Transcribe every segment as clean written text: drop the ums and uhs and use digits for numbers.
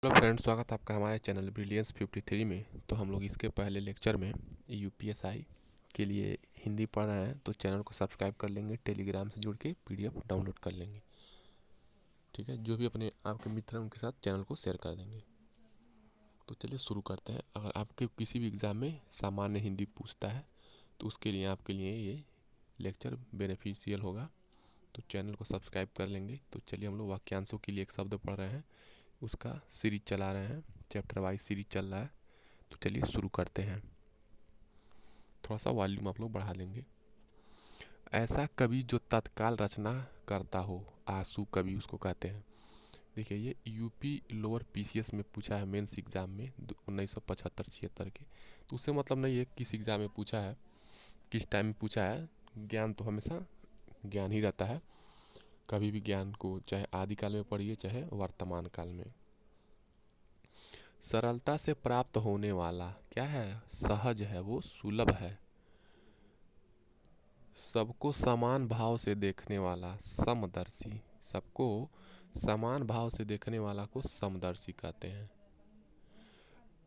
Hello friends, स्वागत है आपका हमारे चैनल ब्रिलियंस 53 में। तो हम लोग इसके पहले लेक्चर में यूपीएसआई के लिए हिंदी पढ़ रहे हैं, तो चैनल को सब्सक्राइब कर लेंगे, टेलीग्राम से जुड़ के पीडीएफ डाउनलोड कर लेंगे। ठीक है, जो भी अपने आपके मित्र हैं उनके साथ चैनल को शेयर कर देंगे। तो चलिए शुरू करते हैं। अगर आपके किसी भी एग्ज़ाम में सामान्य हिंदी पूछता है तो उसके लिए आपके लिए ये लेक्चर बेनिफिशियल होगा। तो चैनल को सब्सक्राइब कर लेंगे। तो चलिए हम लोग वाक्यांशों के लिए एक शब्द पढ़ रहे हैं, उसका सीरीज चला रहे हैं, चैप्टर वाइज सीरीज चल रहा है। तो चलिए शुरू करते हैं। थोड़ा सा वॉल्यूम आप लोग बढ़ा लेंगे। ऐसा कवि जो तत्काल रचना करता हो, आंसू कवि उसको कहते हैं। देखिए, ये यूपी लोअर पीसीएस में पूछा है, मेंस एग्जाम में 1975-76 के। तो उससे मतलब नहीं है किस एग्जाम में पूछा है, किस टाइम में पूछा है। ज्ञान तो हमेशा ज्ञान ही रहता है। कभी भी ज्ञान को चाहे आदिकाल में पढ़िए चाहे वर्तमान काल में। सरलता से प्राप्त होने वाला क्या है? सहज है, वो सुलभ है। सबको समान भाव से देखने वाला समदर्शी, सबको समान भाव से देखने वाला को समदर्शी कहते हैं।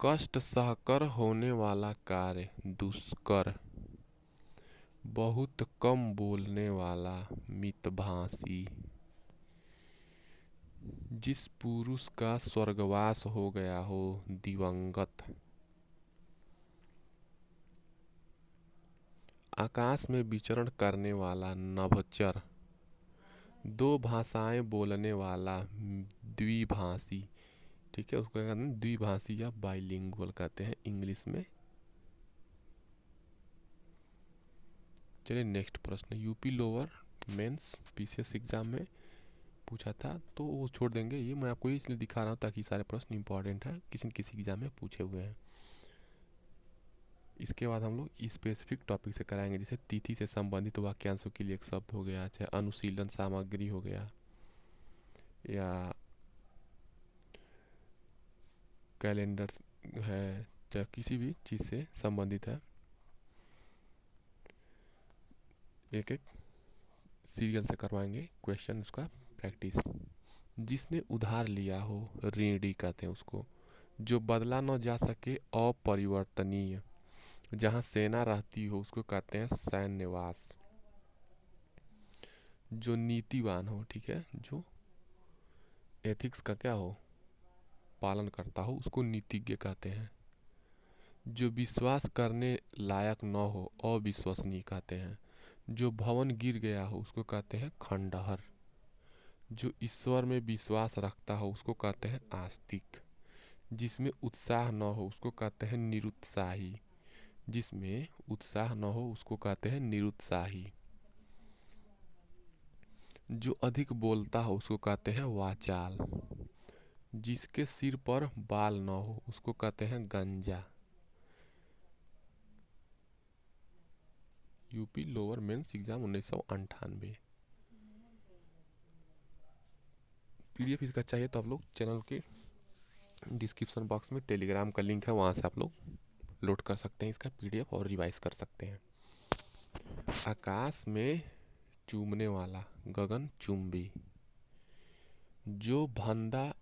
कष्ट सहकर होने वाला कार्य दुष्कर, बहुत कम बोलने वाला मितभाषी। जिस पुरुष का स्वर्गवास हो गया हो दिवंगत। आकाश में विचरण करने वाला नभचर। दो भाषाएं बोलने वाला द्विभाषी। ठीक है, उसको क्या कहते हैं? द्विभाषी या बाइलिंगुअल कहते हैं इंग्लिश में। चलिए नेक्स्ट प्रश्न, UP lower mains PCS exam में पूछा था, तो वो छोड़ देंगे। ये मैं आपको इसलिए दिखा रहा हूँ ताकि सारे प्रश्न इंपॉर्टेंट हैं, किसी न किसी एग्जाम में पूछे हुए हैं। इसके बाद हम लोग स्पेसिफिक टॉपिक से कराएंगे, जैसे तिथि से संबंधित वाक्यांशों के लिए एक शब्द हो गया, चाहे अनुशीलन सामग्री हो गया, या कैलेंडर है, चाहे किसी भी चीज़ से संबंधित है। एक एक सीरियल से करवाएंगे क्वेश्चन, उसका प्रैक्टिस। जिसने उधार लिया हो ऋणी कहते हैं उसको। जो बदला न जा सके अपरिवर्तनीय, जहाँ सेना रहती हो उसको कहते हैं सैन्यवास। जो नीतिवान हो, ठीक है, जो एथिक्स का क्या हो, पालन करता हो, उसको नीतिज्ञ कहते हैं। जो विश्वास करने लायक न हो अविश्वसनीय कहते हैं। जो भवन गिर गया हो उसको कहते हैं खंडहर। जो ईश्वर में विश्वास रखता हो उसको कहते हैं आस्तिक। जिसमें उत्साह न हो उसको कहते हैं निरुत्साही। जिसमें उत्साह न हो उसको कहते हैं निरुत्साही। जो अधिक बोलता हो उसको कहते हैं वाचाल। जिसके सिर पर बाल न हो उसको कहते हैं गंजा। UP lower mains exam 1998। PDF इसका चाहिए तो आप लोग चैनल के डिस्क्रिप्शन बॉक्स में टेलीग्राम का लिंक है, वहाँ से आप लोग लोड कर सकते हैं इसका पीडीएफ और रिवाइज कर सकते हैं। आकाश में चूमने वाला गगन चुंबी। जो भंदा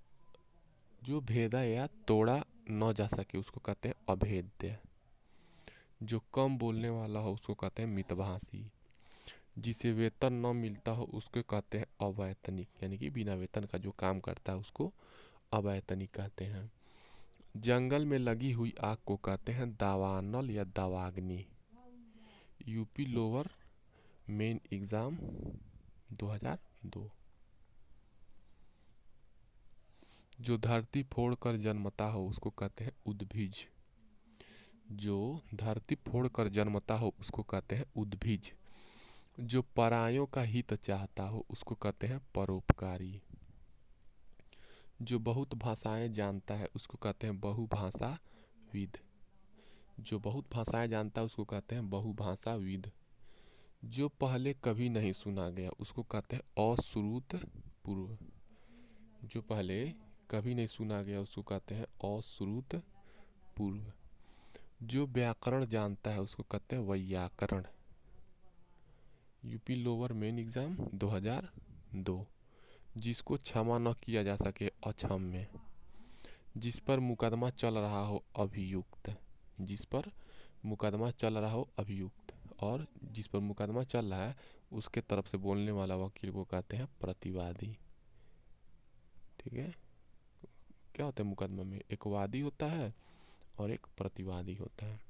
जो भेदा या तोड़ा न जा सके उसको कहते हैं अभेद्य। जो कम बोलने वाला हो उसको कहते हैं मितभाषी। जिसे वेतन न मिलता हो उसको कहते हैं अवैतनिक, यानी कि बिना वेतन का जो काम करता है उसको अवैतनिक कहते हैं। जंगल में लगी हुई आग को कहते हैं दावानल या दावाग्नि। UP lower main exam 2002। जो धरती फोड़कर जन्मता हो उसको कहते हैं उद्भिज। जो धरती फोड़कर जन्मता हो उसको कहते हैं उद्भिज। जो परायों का हित चाहता हो उसको कहते हैं परोपकारी। जो बहुत भाषाएं जानता है उसको कहते हैं बहुभाषाविद। जो बहुत भाषाएं जानता है उसको कहते हैं बहुभाषाविद। जो पहले कभी नहीं सुना गया उसको कहते हैं अश्रुत पूर्व। जो पहले कभी नहीं सुना गया उसको कहते हैं अश्रुत पूर्व। जो व्याकरण जानता है उसको कहते हैं वैयाकरण। UP lower main exam 2002। जिसको क्षमा न किया जा सके अक्षम्य। जिस पर मुकदमा चल रहा हो अभियुक्त, जिस पर मुकदमा चल रहा हो अभियुक्त, और जिस पर मुकदमा चल रहा है उसके तरफ से बोलने वाला वकील को कहते हैं प्रतिवादी। ठीक है, क्या होता है मुकदमा में, एक वादी होता है और एक प्रतिवादी होता है।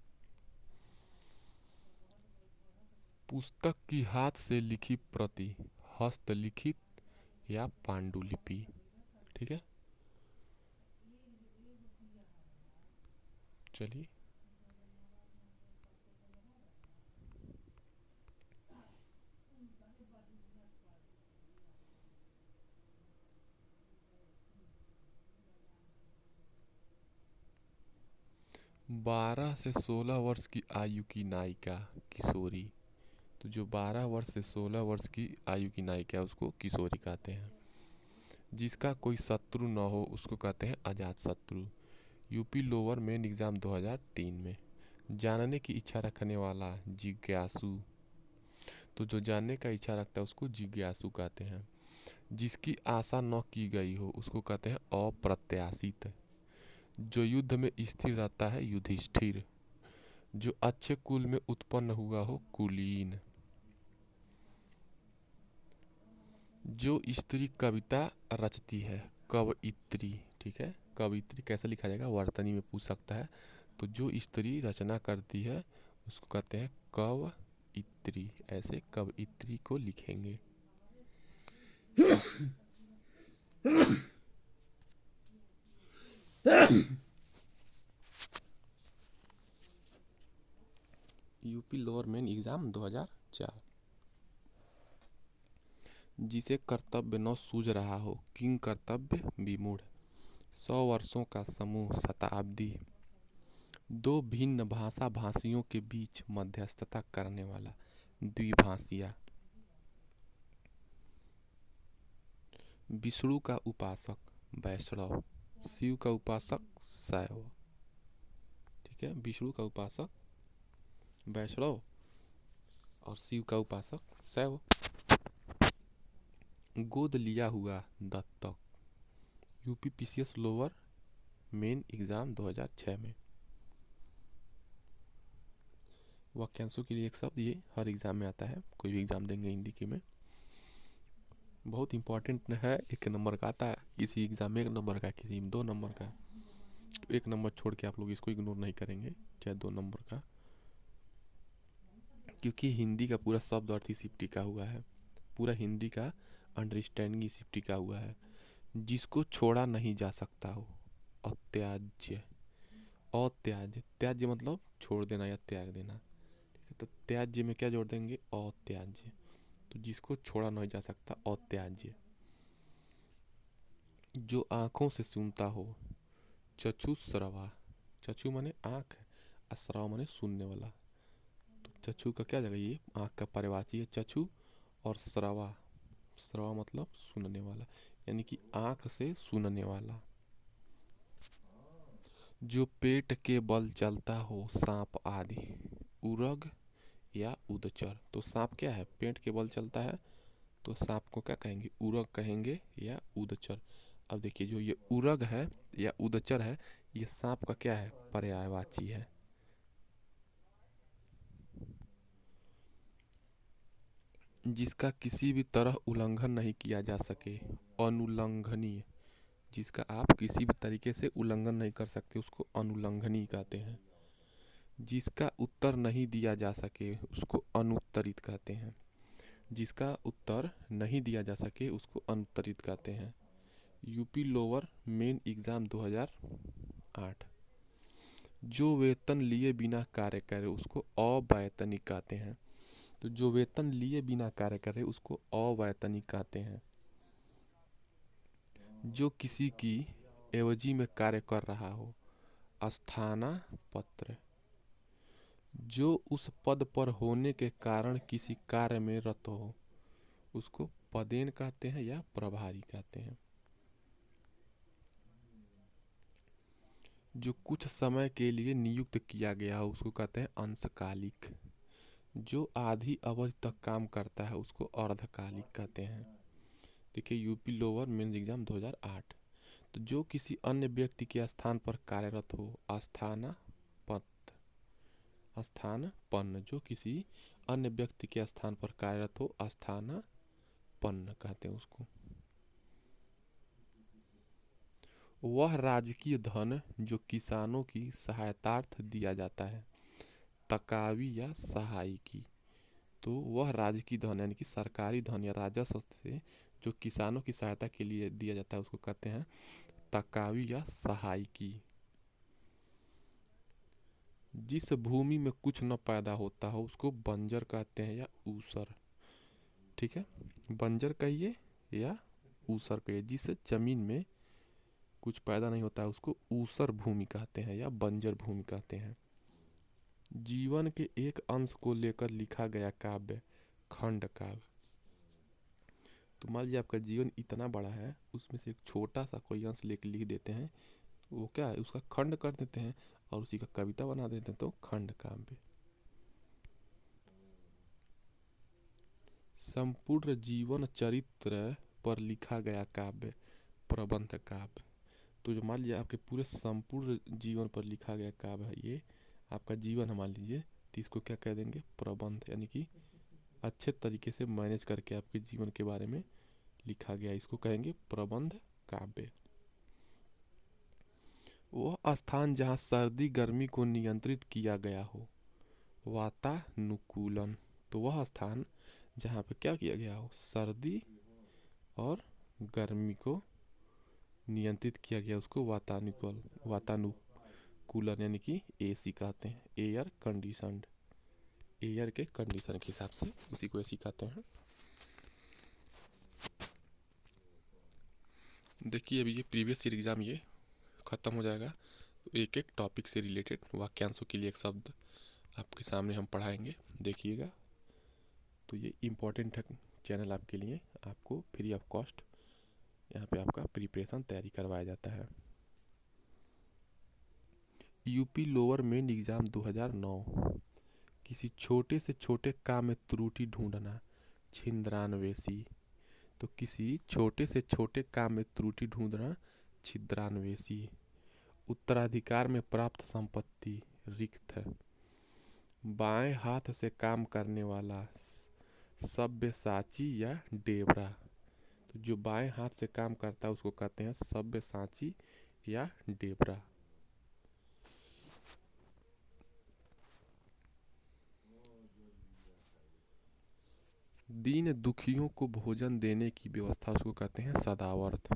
पुस्तक की हाथ से लिखी प्रति, हस्तलिखित या पांडुलिपि। ठीक है, चलिए 12 से 16 वर्ष की आयु की नायिका किशोरी, तो जो 12 वर्ष से 16 वर्ष की आयु की नायिका है उसको किशोरी कहते हैं। जिसका कोई शत्रु न हो उसको कहते हैं अजात शत्रु। यूपी लोअर मेन एग्जाम 2003 में। जानने की इच्छा रखने वाला जिज्ञासु, तो जो जानने का इच्छा रखता है उसको जिज्ञासु कहते हैं। जिसकी आशा न की गई हो उसको कहते हैं अप्रत्याशित। जो युद्ध में स्थिर रहता है युधिष्ठिर। जो अच्छे कुल में उत्पन्न हुआ हो कुलीन। जो स्त्री कविता रचती है कवयित्री। ठीक है, कवयित्री कैसे लिखा जाएगा, वर्तनी में पूछ सकता है। तो जो स्त्री रचना करती है उसको कहते हैं कवयित्री। ऐसे कवयित्री को लिखेंगे। UP lower main exam 2004। जिसे कर्तव्य न सूझ रहा हो किंग कर्तव्य विमूढ़। 100 वर्षों का समूह शताब्दी। दो भिन्न भाषा भाषियों के बीच मध्यस्थता करने वाला द्विभाषिया। विष्णु का उपासक वैष्णव, शिव का उपासक शैव। ठीक है, विष्णु का उपासक वैष्णव और शिव का उपासक शैव। गोद लिया हुआ दत्तक। UP PCS lower main exam 2006 में। वाक्यांशों के लिए एक शब्द, ये हर एग्जाम में आता है, कोई भी एग्जाम देंगे हिंदी की में, बहुत इंपॉर्टेंट है। 1 नंबर का आता है, किसी एग्जाम में 1 नंबर का, किसी में 2 नंबर का। 1 नंबर छोड़ के आप लोग इसको इग्नोर नहीं करेंगे, चाहे 2 नंबर का, क्योंकि हिंदी का पूरा शब्द अर्थ इसी पे टिका हुआ है। पूरा हिंदी का अंडरस्टैंडिंग इसी पे टिका हुआ है। जिसको छोड़ा नहीं जा सकता हो अत्याज्य। अत्याज्य, त्याज्य मतलब छोड़ देना या त्याग देना। ठीक है, तो त्याज्य में क्या जोड़ देंगे, अत्याज्य। तो जिसको छोड़ा नहीं जा सकता अत्याज्य। जो आँखों से सुनता हो चक्षुश्रवा। चक्षु माने आँख, और श्रवा माने सुनने वाला। तो चक्षु का क्या जगह, ये आँख का पर्यायवाची है चक्षु, और श्रवा, श्रवा मतलब सुनने वाला, यानी कि आँख से सुनने वाला। जो पेट के बल चलता हो सांप आदि, उरग या उदचर। तो सांप क्या है, पेट के बल चलता है, तो सांप को क्या कहेंगे, उरग कहेंगे या उदचर। अब देखिए, जो ये उरग है या उदचर है, ये सांप का क्या है, पर्यायवाची है। जिसका किसी भी तरह उल्लंघन नहीं किया जा सके अनुल्लंघनीय। जिसका आप किसी भी तरीके से उल्लंघन नहीं कर सकते उसको अनुल्लंघनीय कहते हैं। जिसका उत्तर नहीं दिया जा सके उसको अनुत्तरित कहते हैं। जिसका उत्तर नहीं दिया जा सके उसको अनुत्तरित कहते हैं। UP lower main exam 2008। जो वेतन लिए बिना कार्य करे उसको अवैतनिक कहते हैं। तो जो वेतन लिए बिना कार्य करे उसको अवैतनिक कहते हैं। जो किसी की एवजी में कार्य कर रहा हो स्थानापत्र। जो उस पद पर होने के कारण किसी कार्य में रत हो उसको पदेन कहते हैं या प्रभारी कहते हैं। जो कुछ समय के लिए नियुक्त किया गया हो उसको कहते हैं अंशकालिक। जो आधी अवधि तक काम करता है उसको अर्धकालिक कहते हैं। देखिए यूपी लोअर मेंस एग्जाम 2008। तो जो किसी अन्य व्यक्ति के स्थान पर कार्यरत हो, स्थानापन्न, जो किसी अन्य व्यक्ति के स्थान पर कार्यरत हो, स्थानापन्न कहते हैं उसको। वह राजकीय धन जो किसानों की सहायतार्थ दिया जाता है, तकावी या सहायकी। तो वह राजकीय धन यानी कि सरकारी धन या राजस्व से जो किसानों की सहायता के लिए दिया जाता है उसको कहते हैं तकावी या सहायकी। जिस भूमि में कुछ न पैदा होता हो उसको बंजर कहते हैं या ऊसर। ठीक है, बंजर कहिए या ऊसर कहिए। जिस जमीन में कुछ पैदा नहीं होता है उसको ऊसर भूमि कहते हैं या बंजर भूमि कहते हैं। जीवन के एक अंश को लेकर लिखा गया काव्य खंड काव्य। तो मान लीजिए आपका जीवन इतना बड़ा है, उसमें से एक छोटा सा कोई अंश लेकर लिख देते हैं, वो क्या है, उसका खंड कर देते हैं और उसी का कविता बना देते हैं, तो खंड काव्य। संपूर्ण जीवन चरित्र पर लिखा गया काव्य प्रबंध काव्य। तो जो मान लीजिए आपके पूरे संपूर्ण जीवन पर लिखा गया काव्य है, ये आपका जीवन है मान लीजिए, तो इसको क्या कह देंगे, प्रबंध, यानी कि अच्छे तरीके से मैनेज करके आपके जीवन के बारे में लिखा गया, इसको कहेंगे प्रबंध काव्य। वह स्थान जहाँ सर्दी गर्मी को नियंत्रित किया गया हो, वातानुकूलन। तो वह स्थान जहाँ पे क्या किया गया हो, सर्दी और गर्मी को नियंत्रित किया गया, उसको वातानुकूलन यानी कि एसी कहते हैं, एयर कंडीशनड। एयर के कंडीशन के हिसाब से उसी को एसी कहते हैं। देखिए अभी ये प्रीवियस ईयर एग्जाम ये ख़त्म हो जाएगा, तो एक एक टॉपिक से रिलेटेड वाक्यांशों के लिए एक शब्द आपके सामने हम पढ़ाएंगे, देखिएगा। तो ये इम्पोर्टेंट है चैनल आपके लिए, आपको फ्री ऑफ कॉस्ट यहाँ पे आपका प्रिपरेशन तैयारी करवाया जाता है। UP lower main exam 2009। किसी छोटे से छोटे काम में त्रुटि ढूंढना, छिंद्रान्वेषी। तो किसी छोटे से छोटे काम में त्रुटि ढूंढना, छिद्रान्वेषी। उत्तराधिकार में प्राप्त संपत्ति, रिक्त। बाएं हाथ से काम करने वाला, सब्यसाची या डेबरा। तो जो बाएं हाथ से काम करता है उसको कहते हैं सब्यसाची या डेबरा। दीन दुखियों को भोजन देने की व्यवस्था उसको कहते हैं सदावर्त।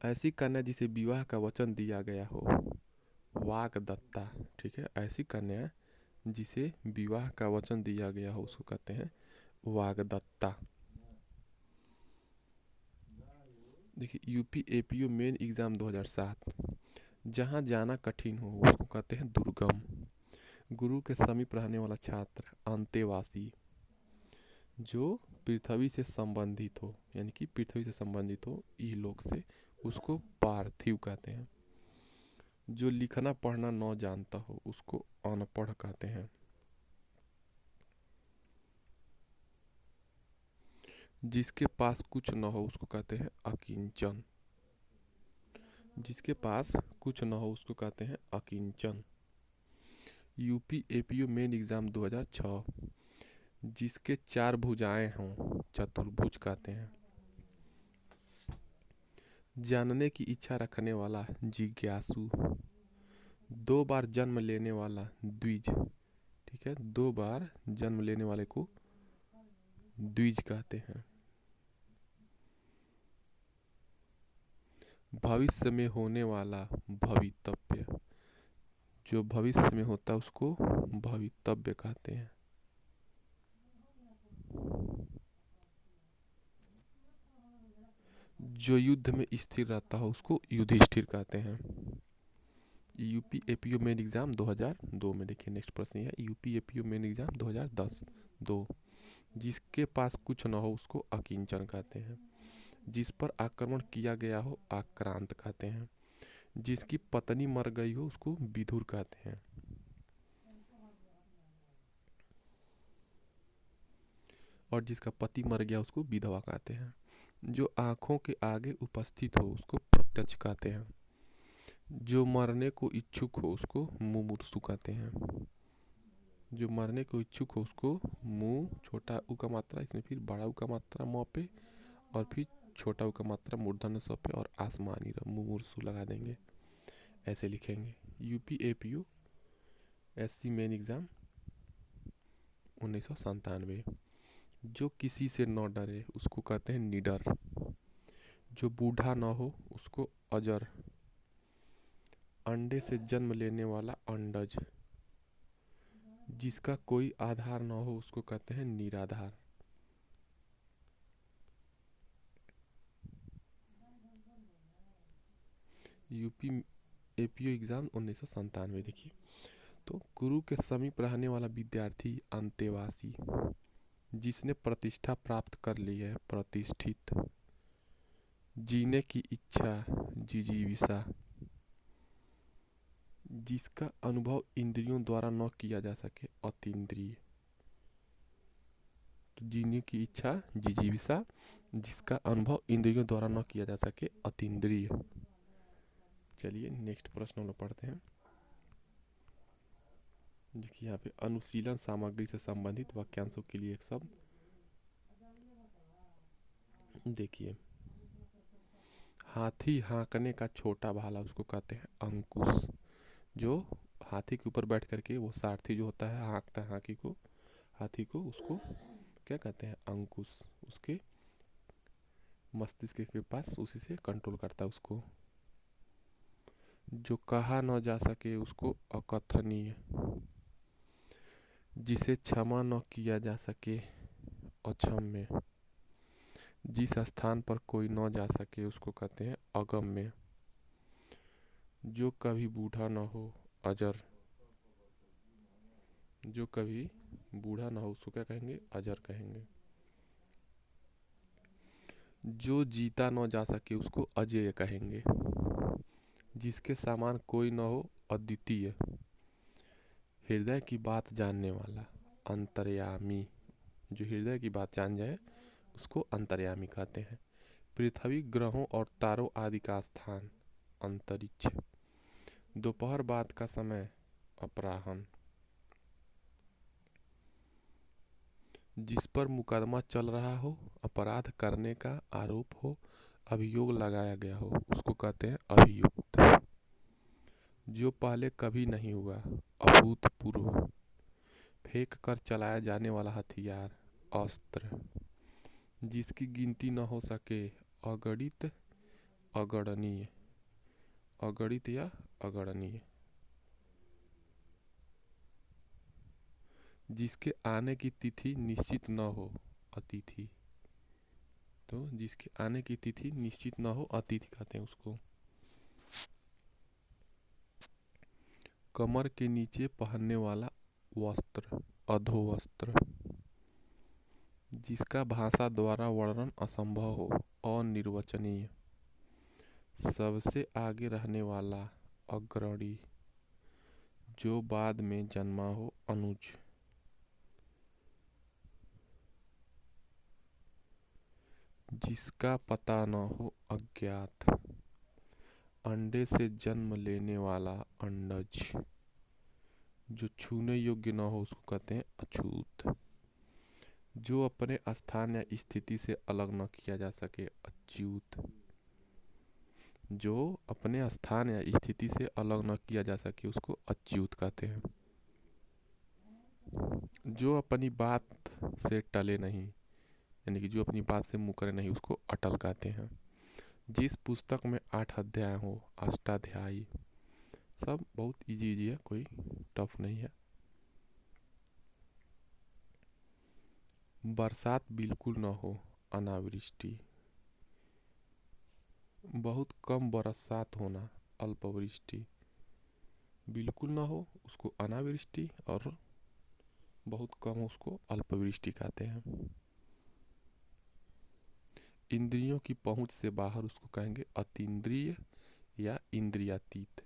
ऐसी कन्या जिसे विवाह का वचन दिया गया हो, वागदत्ता। ठीक है, ऐसी कन्या जिसे विवाह का वचन दिया गया हो उसको कहते हैं वागदत्ता। देखिए यूपी एपीओ मेन एग्ज़ाम 2007। जहाँ जाना कठिन हो उसको कहते हैं दुर्गम। गुरु के समीप रहने वाला छात्र, अंतेवासी। जो पृथ्वी से संबंधित हो यानी कि पृथ्वी से संबंधित हो, इहलोक से, उसको पार्थिव कहते हैं। जो लिखना पढ़ना न जानता हो उसको अनपढ़ कहते हैं। जिसके पास कुछ न हो उसको कहते हैं अकिंचन। जिसके पास कुछ न हो उसको कहते हैं अकिंचन। UP APO main exam 2006। जिसके चार भुजाएं हों, चतुर्भुज कहते हैं। जानने की इच्छा रखने वाला, जिज्ञासु। 2 बार जन्म लेने वाला, द्विज। ठीक है, 2 बार जन्म लेने वाले को द्विज कहते हैं। भविष्य में होने वाला, भवितव्य। जो भविष्य में होता है उसको भवितव्य कहते हैं। जो युद्ध में स्थिर रहता हो उसको युधिष्ठिर कहते हैं। यूपी एपीओ मेन एग्ज़ाम 2002 में देखिए नेक्स्ट प्रश्न है, यूपी एपीओ मेन एग्ज़ाम 2010 2। जिसके पास कुछ न हो उसको अकिंचन कहते हैं। जिस पर आक्रमण किया गया हो आक्रांत कहते हैं। जिसकी पत्नी मर गई हो उसको विधुर कहते हैं। और जिसका पति मर गया उसको विधवा कहते हैं। जो आँखों के आगे उपस्थित हो उसको प्रत्यक्ष कहते हैं। जो मरने को इच्छुक हो उसको मुमूर्षु कहते हैं। जो मरने को इच्छुक हो उसको मुँह, छोटा ऊ का मात्रा इसमें, फिर बड़ा ऊ का मात्रा म पे, और फिर छोटा ऊ का मात्रा मूर्धन्य स पे, और आसमानी मुमूर्षु लगा देंगे। ऐसे लिखेंगे। UP APU SC main exam 1997। जो किसी से न डरे उसको कहते हैं निडर। जो बूढ़ा न हो उसको अजर। अंडे से जन्म लेने वाला अंडज। जिसका कोई आधार न हो उसको कहते हैं निराधार। UP APO exam 1997। देखिए, तो गुरु के समीप रहने वाला विद्यार्थी अंतेवासी। जिसने प्रतिष्ठा प्राप्त कर ली है प्रतिष्ठित। जीने की इच्छा जिजीविषा। जिसका अनुभव इंद्रियों द्वारा न किया जा सके अतीन्द्रिय। तो जीने की इच्छा जिजीविषा, जिसका अनुभव इंद्रियों द्वारा न किया जा सके अतीन्द्रिय। चलिए नेक्स्ट प्रश्न हम लोग पढ़ते हैं। देखिए यहाँ पे अनुशीलन सामग्री से संबंधित वाक्यांशों के लिए एक शब्द। देखिए, हाथी हाँकने का छोटा भाला उसको कहते हैं अंकुश। जो हाथी के ऊपर बैठ करके वो सारथी जो होता है हाँकता है हाथी को उसको क्या कहते हैं अंकुश। उसके मस्तिष्क के पास उसी से कंट्रोल करता है उसको। जो कहा न जा सके उसको अकथनीय। जिसे क्षमा न किया जा सके अक्षम्य। जिस स्थान पर कोई न जा सके उसको कहते हैं अगम्य। जो कभी बूढ़ा न हो अजर। जो कभी बूढ़ा न हो उसको क्या कहेंगे अजर कहेंगे। जो जीता न जा सके उसको अजेय कहेंगे। जिसके समान कोई न हो अद्वितीय। हृदय की बात जानने वाला अंतर्यामी। जो हृदय की बात जान जाए उसको अंतर्यामी कहते हैं। पृथ्वी ग्रहों और तारों आदि का स्थान अंतरिक्ष। दोपहर बाद का समय अपराह्न। जिस पर मुकदमा चल रहा हो, अपराध करने का आरोप हो, अभियोग लगाया गया हो उसको कहते हैं अभियुक्त। जो पहले कभी नहीं हुआ अभूतपूर्व। फेंक कर चलाया जाने वाला हथियार अस्त्र। जिसकी गिनती न हो सके अगणित अगणनीय। अगणित या अगणनीय। जिसके आने की तिथि निश्चित न हो अतिथि। तो जिसके आने की तिथि निश्चित न हो अतिथि कहते हैं उसको। कमर के नीचे पहनने वाला वस्त्र अधोवस्त्र। जिसका भाषा द्वारा वर्णन असंभव हो अनिर्वचनीय। सबसे आगे रहने वाला अग्रणी। जो बाद में जन्मा हो अनुज। जिसका पता न हो अज्ञात। अंडे से जन्म लेने वाला अंडज। जो छूने योग्य न हो उसको कहते हैं अछूत। जो अपने स्थान या स्थिति से अलग न किया जा सके अच्युत। जो अपने स्थान या स्थिति से अलग न किया जा सके उसको अच्युत कहते हैं। जो अपनी बात से टले नहीं, यानी कि जो अपनी बात से मुकरे नहीं उसको अटल कहते हैं। जिस पुस्तक में 8 अध्याय हो अष्टाध्यायी। सब बहुत इजी है, कोई टफ नहीं है। बरसात बिल्कुल न हो अनावृष्टि। बहुत कम बरसात होना अल्पवृष्टि। बिल्कुल न हो उसको अनावृष्टि, और बहुत कम हो उसको अल्पवृष्टि कहते हैं। इंद्रियों की पहुंच से बाहर उसको कहेंगे अतीन्द्रिय या इंद्रियातीत।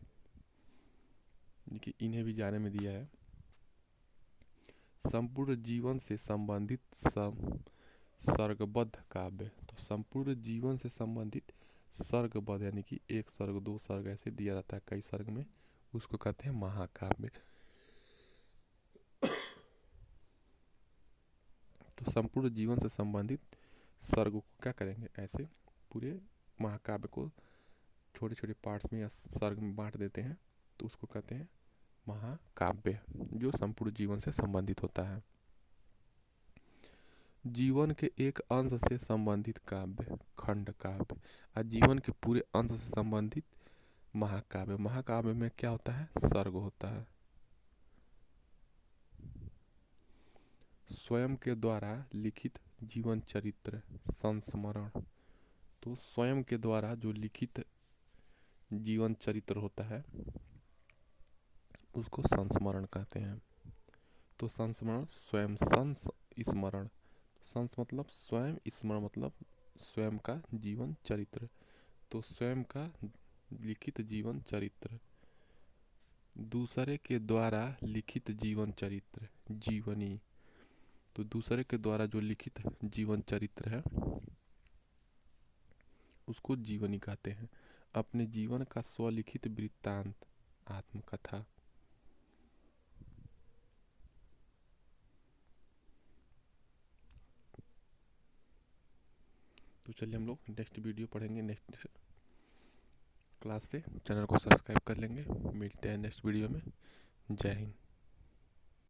देखिए इन्हें भी जाने में दिया है। संपूर्ण जीवन से संबंधित सर्गबद्ध काव्य। तो संपूर्ण जीवन से संबंधित सर्गबद्ध यानी कि एक सर्ग दो सर्ग ऐसे दिया जाता है कई सर्ग में, उसको कहते हैं महाकाव्य। तो संपूर्ण जीवन से संबंधित सर्ग को क्या करेंगे, ऐसे पूरे महाकाव्य को छोटे छोटे पार्ट्स में या सर्ग में बांट देते हैं, तो उसको कहते हैं महाकाव्य, जो संपूर्ण जीवन से संबंधित होता है। जीवन के एक अंश से संबंधित काव्य खंड काव्य, और जीवन के पूरे अंश से संबंधित महाकाव्य। महाकाव्य में क्या होता है, सर्ग होता है। स्वयं के द्वारा लिखित जीवन चरित्र संस्मरण। तो स्वयं के द्वारा जो लिखित जीवन चरित्र होता है उसको संस्मरण कहते हैं। तो संस्मरण स्वयं संस्मरण, संस मतलब स्वयं, स्मरण मतलब स्वयं का जीवन चरित्र। तो स्वयं का लिखित जीवन चरित्र, दूसरे के द्वारा लिखित जीवन चरित्र जीवनी। तो दूसरे के द्वारा जो लिखित जीवन चरित्र है उसको जीवनी कहते हैं। अपने जीवन का स्वलिखित वृत्तांत आत्मकथा। तो चलिए हम लोग नेक्स्ट वीडियो पढ़ेंगे, नेक्स्ट क्लास से। चैनल को सब्सक्राइब कर लेंगे। मिलते हैं नेक्स्ट वीडियो में। जय हिंद।